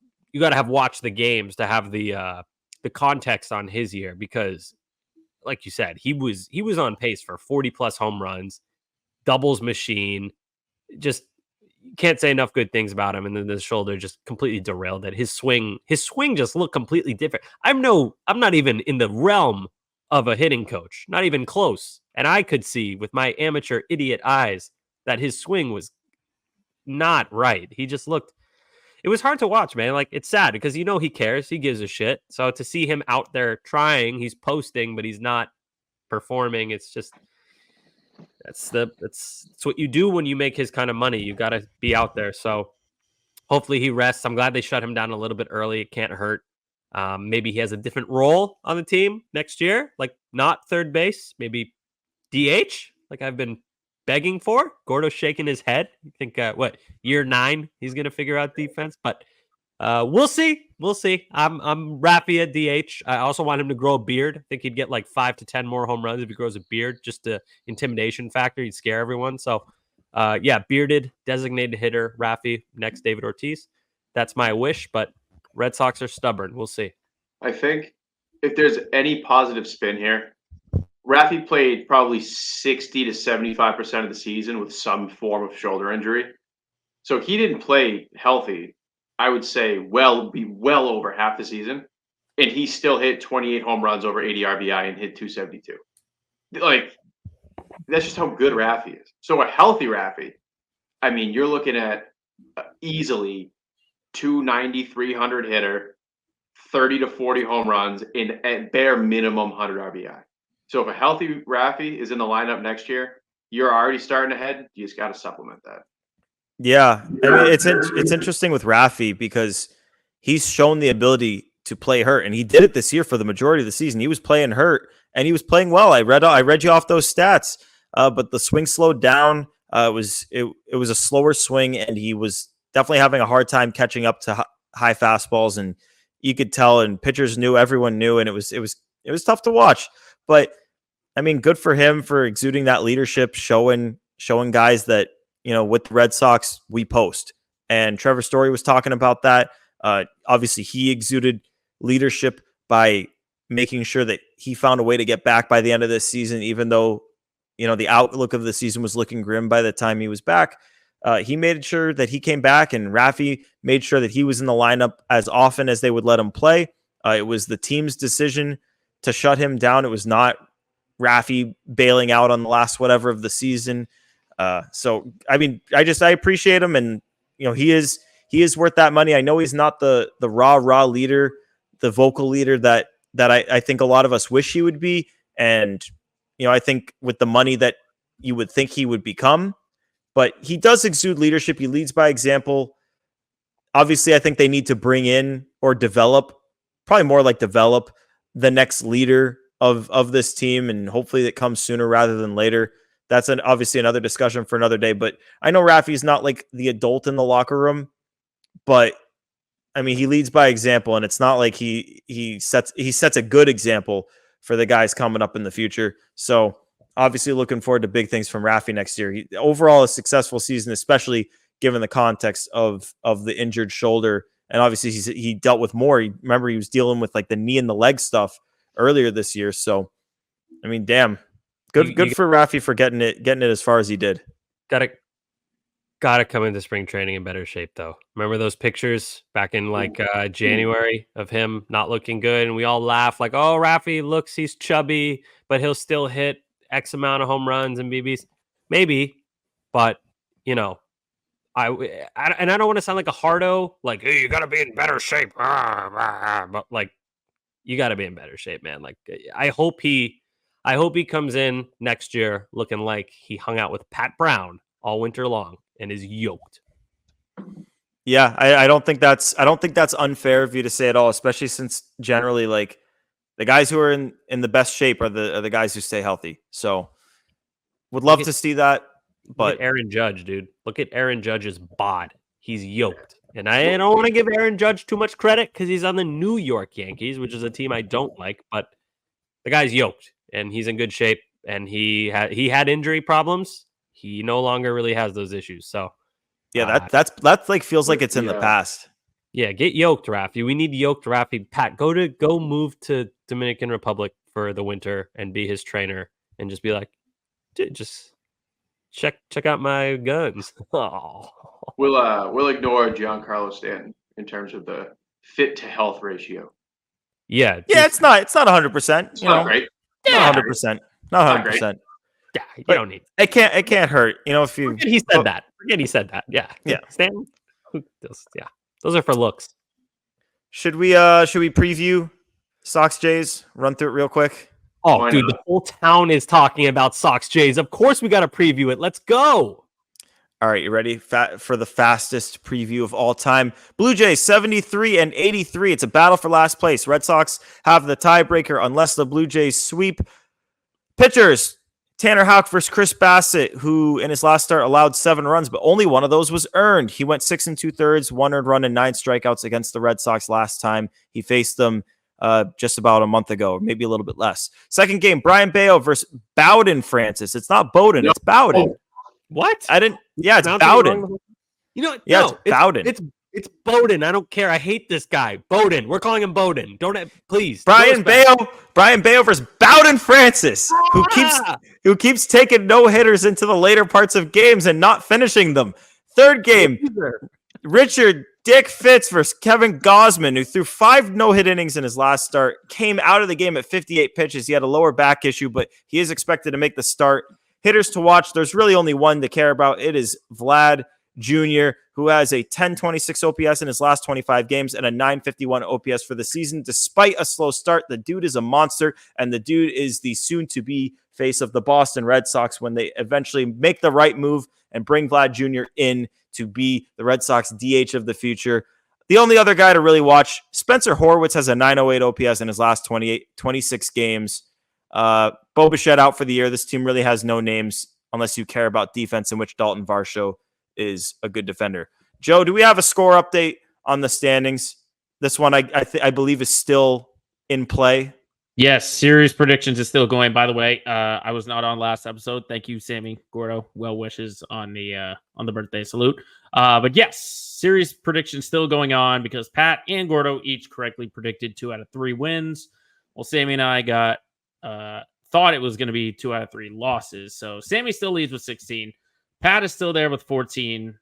have watched the games to have the context on his year, because like you said, he was on pace for 40 plus home runs, doubles machine. Just can't say enough good things about him. And then the shoulder just completely derailed it. His swing just looked completely different. I'm not even in the realm of a hitting coach, not even close. And I could see with my amateur idiot eyes that his swing was not right. He just looked, it was hard to watch, man. Like, it's sad because he cares, he gives a shit. So to see him out there trying, he's posting, but he's not performing. It's just, that's what you do when you make his kind of money. You got to be out there. So hopefully he rests. I'm glad they shut him down a little bit early. It can't hurt. Maybe he has a different role on the team next year, like not third base, maybe DH, like I've been begging for. Gordo's shaking his head. You think year 9 he's gonna figure out defense, but we'll see. We'll see. I'm Rafi at DH. I also want him to grow a beard. I think he'd get like 5 to 10 more home runs if he grows a beard. Just the intimidation factor. He'd scare everyone. So bearded designated hitter Rafi next David Ortiz. That's my wish, but Red Sox are stubborn. We'll see. I think if there's any positive spin here, Rafi played probably 60 to 75% of the season with some form of shoulder injury. So he didn't play healthy, I would say be well over half the season. And he still hit 28 home runs over 80 RBI and hit 272. Like, that's just how good Rafi is. So a healthy Rafi, I mean, you're looking at easily 290, 300 hitter, 30 to 40 home runs, in at bare minimum 100 RBI. So if a healthy Rafi is in the lineup next year, you're already starting ahead. You just got to supplement that. Yeah, I mean, it's interesting with Rafi because he's shown the ability to play hurt, and he did it this year for the majority of the season. He was playing hurt, and he was playing well. I read you off those stats, but the swing slowed down. It was a slower swing, and he was definitely having a hard time catching up to high fastballs, and you could tell. And pitchers knew, everyone knew, and it was tough to watch. But I mean, good for him for exuding that leadership, showing guys that, with the Red Sox, we post. And Trevor Story was talking about that. Obviously, he exuded leadership by making sure that he found a way to get back by the end of this season, even though, the outlook of the season was looking grim by the time he was back. He made sure that he came back, and Rafi made sure that he was in the lineup as often as they would let him play. It was the team's decision to shut him down. It was not Rafi bailing out on the last whatever of the season. So, I mean, I appreciate him, and, he is worth that money. I know he's not the raw leader, the vocal leader that I think a lot of us wish he would be. And, I think with the money that you would think he would become, but he does exude leadership. He leads by example. Obviously, I think they need to bring in or develop, probably more like develop, the next leader of this team, and hopefully it comes sooner rather than later. That's obviously another discussion for another day. But I know Rafi's not like the adult in the locker room, but I mean, he leads by example, and it's not like he sets a good example for the guys coming up in the future. So obviously looking forward to big things from Rafi next year. Overall, a successful season, especially given the context of the injured shoulder. And obviously he dealt with more. Remember, he was dealing with like the knee and the leg stuff earlier this year. So, I mean, damn, good for Rafi for getting it as far as he did. Gotta come into spring training in better shape, though. Remember those pictures back in like January of him not looking good, and we all laugh like, "Oh, Rafi looks, he's chubby, but he'll still hit X amount of home runs and BBs." Maybe, but I don't want to sound like a hardo, like, "Hey, you gotta be in better shape," but like, you gotta be in better shape, man. Like, I hope he comes in next year looking like he hung out with Pat Brown all winter long and is yoked. Yeah, I don't think that's unfair of you to say at all, especially since generally like the guys who are in the best shape are the guys who stay healthy. So would love to see that. But look at Aaron Judge, dude. Look at Aaron Judge's bod. He's yoked. And I don't want to give Aaron Judge too much credit because he's on the New York Yankees, which is a team I don't like, but the guy's yoked and he's in good shape, and he had injury problems. He no longer really has those issues. So yeah, that's like feels like it's in the past. Yeah, get yoked, Rafi. We need yoked Rafi. Pat, go move to Dominican Republic for the winter and be his trainer and just be like, dude, just check out my guns. Oh. We'll ignore Giancarlo Stanton in terms of the fit to health ratio. Yeah, it's not 100%. It's not great. Not 100%. Not 100%. Yeah, you But don't need. It can't hurt. You know, if you Forget he said that. Forget he said that. Yeah. Yeah. Stan. Yeah. Those are for looks. Should we preview Sox Jays? Run through it real quick. Oh, Why dude, not? the whole town is talking about Sox Jays. Of course we got to preview it. Let's go. All right, you ready for the fastest preview of all time? Blue Jays 73 and 83. It's a battle for last place. Red Sox have the tiebreaker unless the Blue Jays sweep. Pitchers, Tanner Houck versus Chris Bassett, who in his last start allowed 7 runs, but only one of those was earned. He went 6 2/3, 1 earned run and 9 strikeouts against the Red Sox last time he faced them just about a month ago, or maybe a little bit less. Second game, Brian Bayo versus Bowden Francis. It's not Bowden, it's Bowden. What? Yeah, it's Pronouncing it Bowden. wrong? You know what? Yeah, No, it's Bowden. It's Bowden. I don't care. I hate this guy. Bowden. We're calling him Bowden. Please. Brian Bayo versus Bowden Francis, who keeps taking no hitters into the later parts of games and not finishing them. Third game, Richard Dick Fitz versus Kevin Gausman, who threw 5 no-hit innings in his last start, came out of the game at 58 pitches. He had a lower back issue, but he is expected to make the start. Hitters to watch, there's really only one to care about. It is Vlad Jr., who has a 1026 OPS in his last 25 games and a 951 OPS for the season. Despite a slow start, the dude is a monster, and the dude is the soon-to-be face of the Boston Red Sox when they eventually make the right move and bring Vlad Jr. in to be the Red Sox DH of the future. The only other guy to really watch, Spencer Horwitz has a 908 OPS in his last 26 games. Bo Bichette out for the year. This team really has no names unless you care about defense, in which Dalton Varsho is a good defender. Joe, do we have a score update on the standings? This one I believe is still in play. Yes, series predictions is still going. By the way, I was not on last episode. Thank you, Sammy, Gordo. Well wishes on the birthday salute. But yes, series predictions still going on because Pat and Gordo each correctly predicted 2 out of 3 wins. Well, Sammy and I thought it was going to be 2 out of 3 losses. So Sammy still leads with 16. Pat is still there with 14.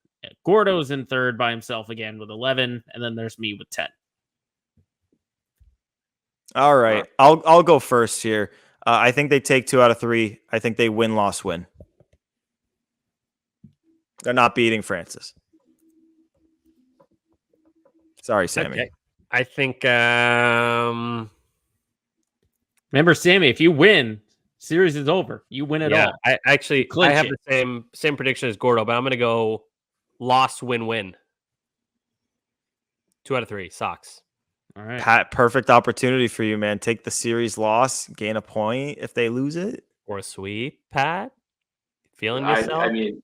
Gordo's in third by himself again with 11, and then there's me with 10. All right, I'll go first here. I think they take 2 out of 3. I think they win, loss, win. They're not beating Francis. Sorry, Sammy. Okay. I think. Remember, Sammy, if you win, series is over. You win it all. I have Clinch the same prediction as Gordo, but I'm going to go loss, win. 2 out of 3 Sox. All right. Pat, perfect opportunity for you, man. Take the series loss, gain a point if they lose it. Or a sweep, Pat? Feeling I yourself? mean,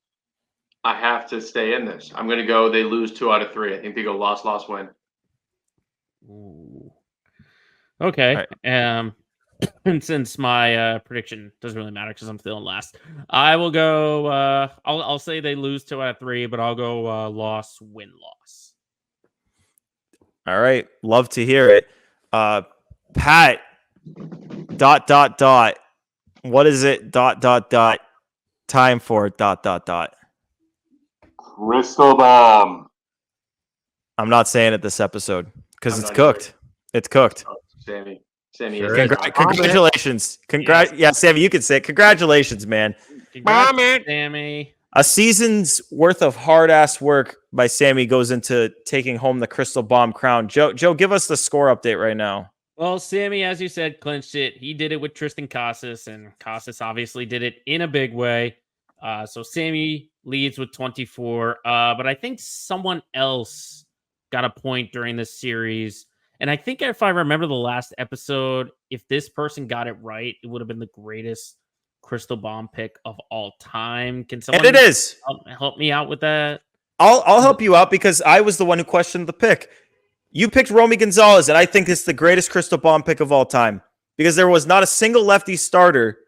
I have to stay in this. I'm going to go. They lose 2 out of 3. I think they go loss, win. Ooh. Okay. Right. And since my prediction doesn't really matter because I'm still in last, I will go. I'll say they lose 2 out of 3, but I'll go loss, win, loss. All right. Love to hear it. Pat, ... What is it? ... Time for ... Crystal bomb. I'm not saying it this episode because I'm it's not cooked. It's cooked. Sammy Sure. is Congratulations. Yeah, Sammy, you can say it. Congratulations, man. Congrats, Sammy. A season's worth of hard-ass work by Sammy goes into taking home the Crystal Bomb crown. Joe, give us the score update right now. Well, Sammy, as you said, clinched it. He did it with Triston Casas, and Casas obviously did it in a big way. So Sammy leads with 24. But I think someone else got a point during this series. And I think if I remember the last episode, if this person got it right, it would have been the greatest Crystal Bomb pick of all time. Can someone And it is. help me out with that? I'll help you out because I was the one who questioned the pick. You picked Romy Gonzalez, and I think it's the greatest Crystal Bomb pick of all time because there was not a single lefty starter,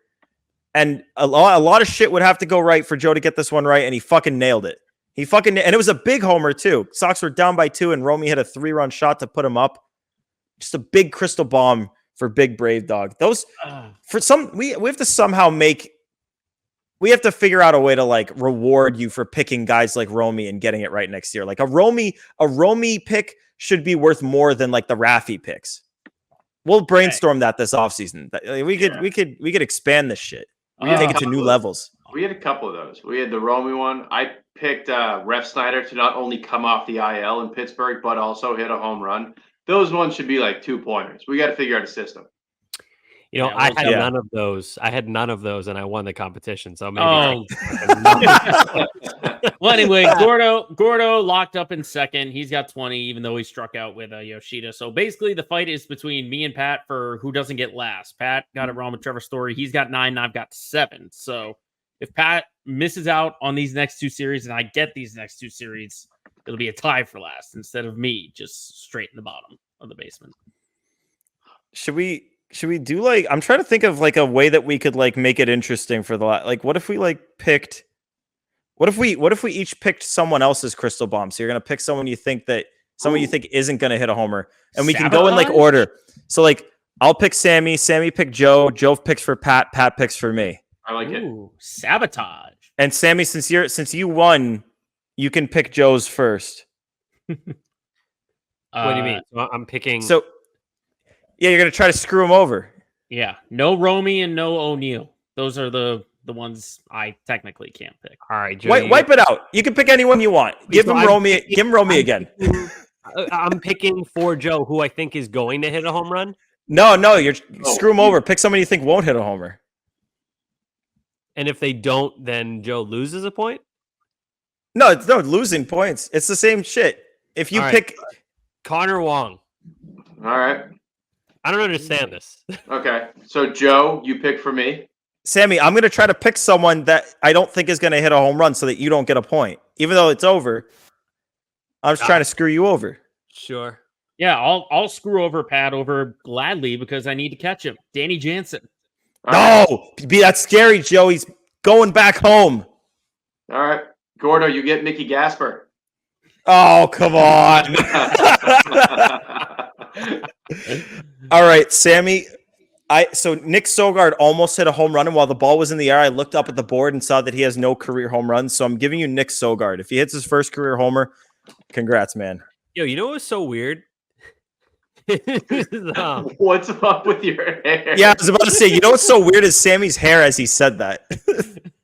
and a lot of shit would have to go right for Joe to get this one right, and he fucking nailed it. And it was a big homer too. Sox were down by 2, and Romy hit a 3-run shot to put him up. Just a big Crystal Bomb for Big Brave Dog. Those for some we have to somehow we have to figure out a way to like reward you for picking guys like Romy and getting it right next year. Like a Romy pick should be worth more than like the Raffy picks. We'll brainstorm that this offseason. We could expand this shit. We could take it to new levels. We had a couple of those. We had the Romy one. I picked Ref Snyder to not only come off the IL in Pittsburgh, but also hit a home run. Those ones should be like 2-pointers. We got to figure out a system. You know, I had none of those. I had none of those, and I won the competition. So maybe. Well, anyway, Gordo locked up in second. He's got 20, even though he struck out with Yoshida. So basically, the fight is between me and Pat for who doesn't get last. Pat got it wrong with Trevor Story. He's got 9, and I've got 7. So if Pat misses out on these next 2 series, and I get these next 2 series, it'll be a tie for last instead of me just straight in the bottom of the basement. Should we do like, I'm trying to think of like a way that we could like make it interesting for the like, what if we like picked, what if we each picked someone else's crystal bomb? So you're going to pick someone you think isn't going to hit a homer, and we can go in like order. So like, I'll pick Sammy pick Joe picks for Pat picks for me. I like it. Sabotage. And Sammy, since you won, you can pick Joe's first. What do you mean? I'm picking. So yeah, you're going to try to screw him over. Yeah, no Romy and no O'Neal. Those are the ones I technically can't pick. All right, Joe, wipe it out. You can pick anyone you want. Give him Romy again. I'm picking for Joe, who I think is going to hit a home run. No, screw him over. Pick someone you think won't hit a homer. And if they don't, then Joe loses a point? No, it's no losing points. It's the same shit. If you pick Connor Wong. All right. I don't understand this. Okay. So Joe, you pick for me. Sammy, I'm going to try to pick someone that I don't think is going to hit a home run so that you don't get a point. Even though it's over, I'm just trying to screw you over. Sure. Yeah, I'll screw over Pat over gladly because I need to catch him. Danny Jansen. No, that's scary, Joe. He's going back home. All right. Gordo, you get Mickey Gasper. Oh, come on. All right, Sammy. So Nick Sogard almost hit a home run, and while the ball was in the air, I looked up at the board and saw that he has no career home runs. So I'm giving you Nick Sogard. If he hits his first career homer, congrats, man. Yo, you know what's so weird? What's up with your hair? Yeah, I was about to say, you know what's so weird is Sammy's hair as he said that.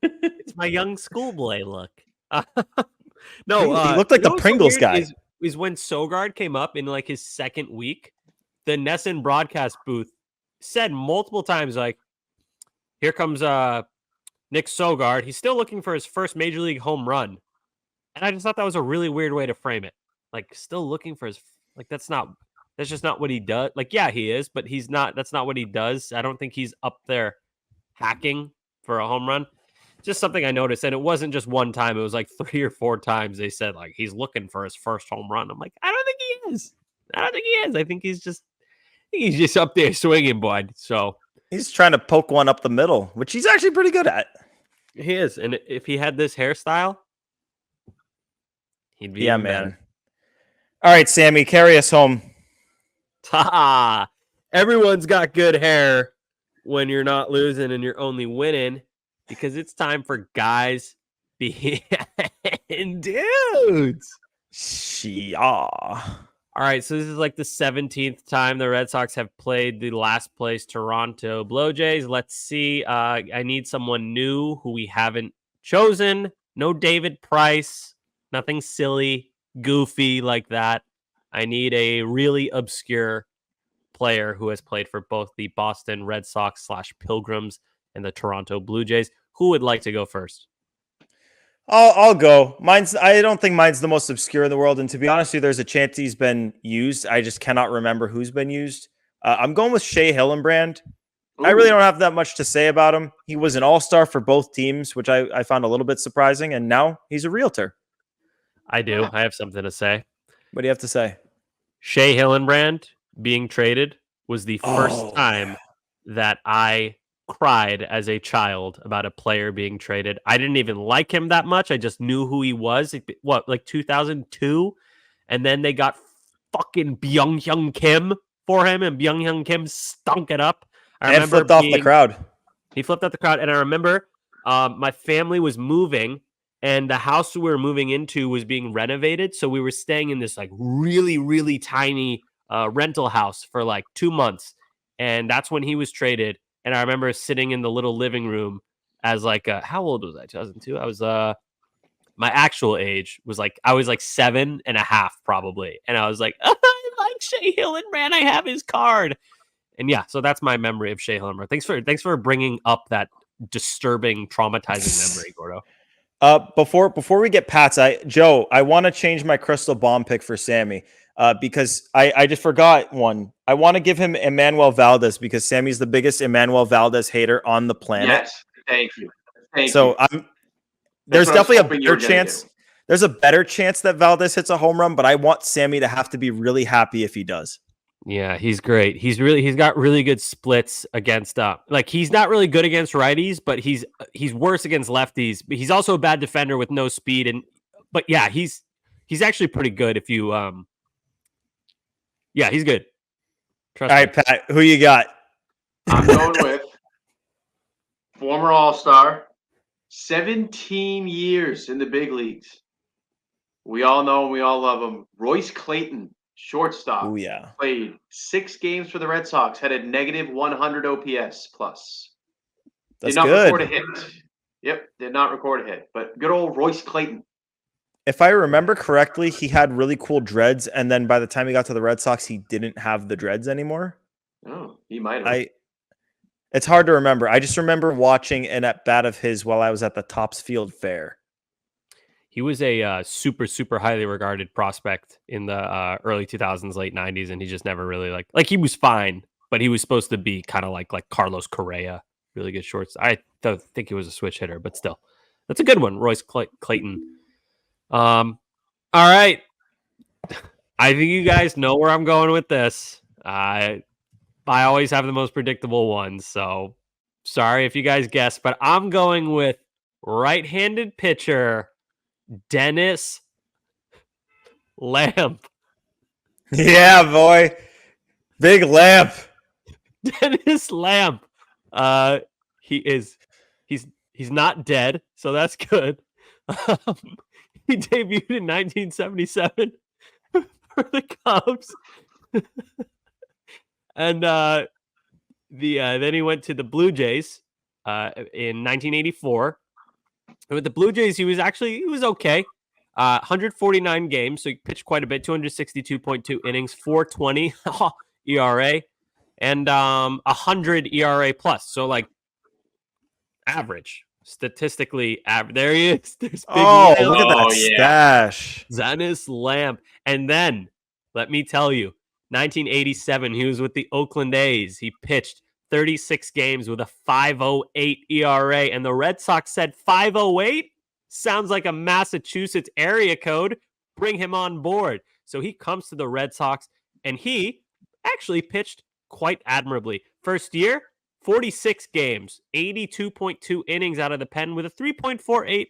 It's my young schoolboy look. No, he looked like the Pringles guy. Is when Sogard came up in like his second week, the Nesson broadcast booth said multiple times, like, here comes Nick Sogard. He's still looking for his first major league home run. And I just thought that was a really weird way to frame it. Like, still looking for his, like, that's just not what he does. Like, yeah, he is, but that's not what he does. I don't think he's up there hacking for a home run. Just something I noticed. And it wasn't just one time. It was like 3 or 4 times they said, like, he's looking for his first home run. I'm like, I don't think he is. I think he's just up there swinging, bud. So he's trying to poke one up the middle, which he's actually pretty good at. He is. And if he had this hairstyle, he'd be man. Better. All right, Sammy, carry us home. Everyone's got good hair when you're not losing and you're only winning, because it's time for guys being dudes. Yeah. All right, so this is like the 17th time the Red Sox have played the last place Toronto Blue Jays. Let's see. I need someone new who we haven't chosen. No David Price. Nothing silly, goofy like that. I need a really obscure player who has played for both the Boston Red Sox /Pilgrims and the Toronto Blue Jays. Who would like to go first? I'll go. I don't think mine's the most obscure in the world. And to be honest with you, there's a chance he's been used. I just cannot remember who's been used. I'm going with Shea Hillenbrand. Ooh. I really don't have that much to say about him. He was an all-star for both teams, which I found a little bit surprising. And now he's a realtor. I do. I have something to say. What do you have to say? Shea Hillenbrand being traded was the first time that I cried as a child about a player being traded. I didn't even like him that much. I just knew who he was. Like 2002? And then they got fucking Byung-Hyun Kim for him, and Byung-Hyun Kim stunk it up. And flipped off the crowd. He flipped off the crowd. And I remember my family was moving, and the house we were moving into was being renovated. So we were staying in this like really, really tiny rental house for like 2 months. And that's when he was traded. And I remember sitting in the little living room as like, how old was I? 2002. I was, my actual age was like, I was like 7.5 probably. And I was like, I like Shea Hillenbrand. I have his card. And yeah, so that's my memory of Shea Hillenbrand. Thanks for bringing up that disturbing, traumatizing memory, Gordo. Before we get Pat's, Joe, I want to change my crystal bomb pick for Sammy. Because I just forgot one. I want to give him Emmanuel Valdez because Sammy's the biggest Emmanuel Valdez hater on the planet. Yes, thank you. There's definitely a better chance. There's a better chance that Valdez hits a home run, but I want Sammy to have to be really happy if he does. Yeah, he's great. He's got really good splits against like he's not really good against righties, but he's worse against lefties. But he's also a bad defender with no speed but yeah, he's actually pretty good if you yeah, he's good. Trust me. All right, Pat, who you got? I'm going with former All-Star, 17 years in the big leagues. We all know him. We all love him. Royce Clayton, shortstop. Oh, yeah. Played 6 games for the Red Sox. Had a negative 100 OPS plus. That's did not good. record a hit. Yep, did not record a hit. But good old Royce Clayton. If I remember correctly, he had really cool dreads, and then by the time he got to the Red Sox, he didn't have the dreads anymore. Oh, he might have. It's hard to remember. I just remember watching an at-bat of his while I was at the Topps Field Fair. He was a super, super highly regarded prospect in the early 2000s, late 90s, and he just never really like he was fine, but he was supposed to be kind of like Carlos Correa, really good shorts. I don't think he was a switch hitter, but still, that's a good one, Royce Clayton. All right. I think you guys know where I'm going with this. I always have the most predictable ones, so sorry if you guys guessed, but I'm going with right-handed pitcher Dennis Lamp. Yeah, boy. Big Lamp. Dennis Lamp. He's not dead, so that's good. He debuted in 1977 for the Cubs. And then he went to the Blue Jays in 1984. And with the Blue Jays, he was okay. 149 games, so he pitched quite a bit, 262.2 innings, 4.20 ERA, and 100 ERA plus. So like average. Statistically average. There he is. There's Big Lamp. Look at that stash. Dennis Lamp. And then, let me tell you, 1987, he was with the Oakland A's. He pitched 36 games with a 5.08 ERA. And the Red Sox said 5.08? Sounds like a Massachusetts area code. Bring him on board. So he comes to the Red Sox, and he actually pitched quite admirably. First year, 46 games, 82.2 innings out of the pen with a 3.48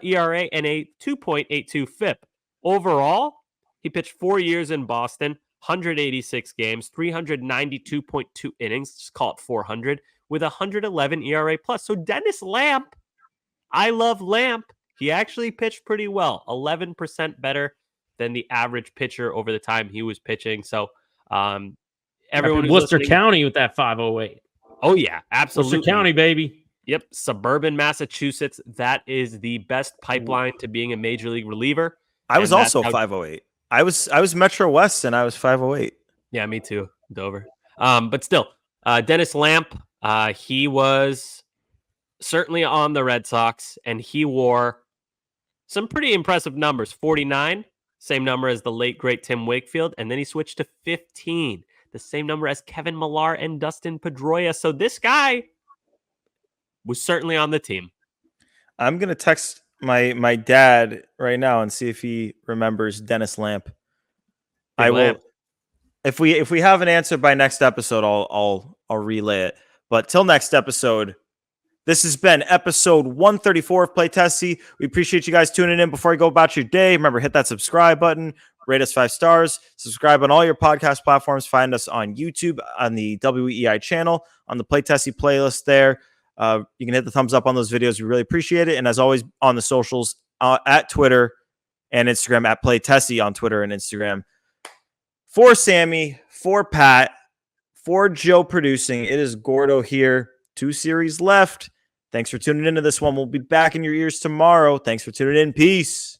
ERA and a 2.82 FIP. Overall, he pitched 4 years in Boston, 186 games, 392.2 innings, just call it 400, with 111 ERA plus. So Dennis Lamp, I love Lamp. He actually pitched pretty well, 11% better than the average pitcher over the time he was pitching. So everyone in Worcester County with that 5.08. Oh, yeah, absolutely. Worcester County, baby. Yep, suburban Massachusetts. That is the best pipeline to being a major league reliever. I was also 5.08. I was Metro West, and I was 5.08. Yeah, me too, Dover. But still, Dennis Lamp, he was certainly on the Red Sox, and he wore some pretty impressive numbers. 49, same number as the late, great Tim Wakefield, and then he switched to 15. The same number as Kevin Millar and Dustin Pedroia. So this guy was certainly on the team. I'm going to text my dad right now and see if he remembers Dennis Lamp. I will. If we have an answer by next episode, I'll relay it. But till next episode, this has been episode 134 of Play Tessie. We appreciate you guys tuning in. Before you go about your day, remember, hit that subscribe button. Rate us 5 stars. Subscribe on all your podcast platforms. Find us on YouTube, on the WEI channel, on the Play Tessie playlist there. You can hit the thumbs up on those videos. We really appreciate it. And as always, on the socials, at Twitter and Instagram, at Play Tessie on Twitter and Instagram. For Sammy, for Pat, For Joe producing, it is Gordo here. 2 series left. Thanks for tuning into this one. We'll be back in your ears tomorrow. Thanks for tuning in. Peace.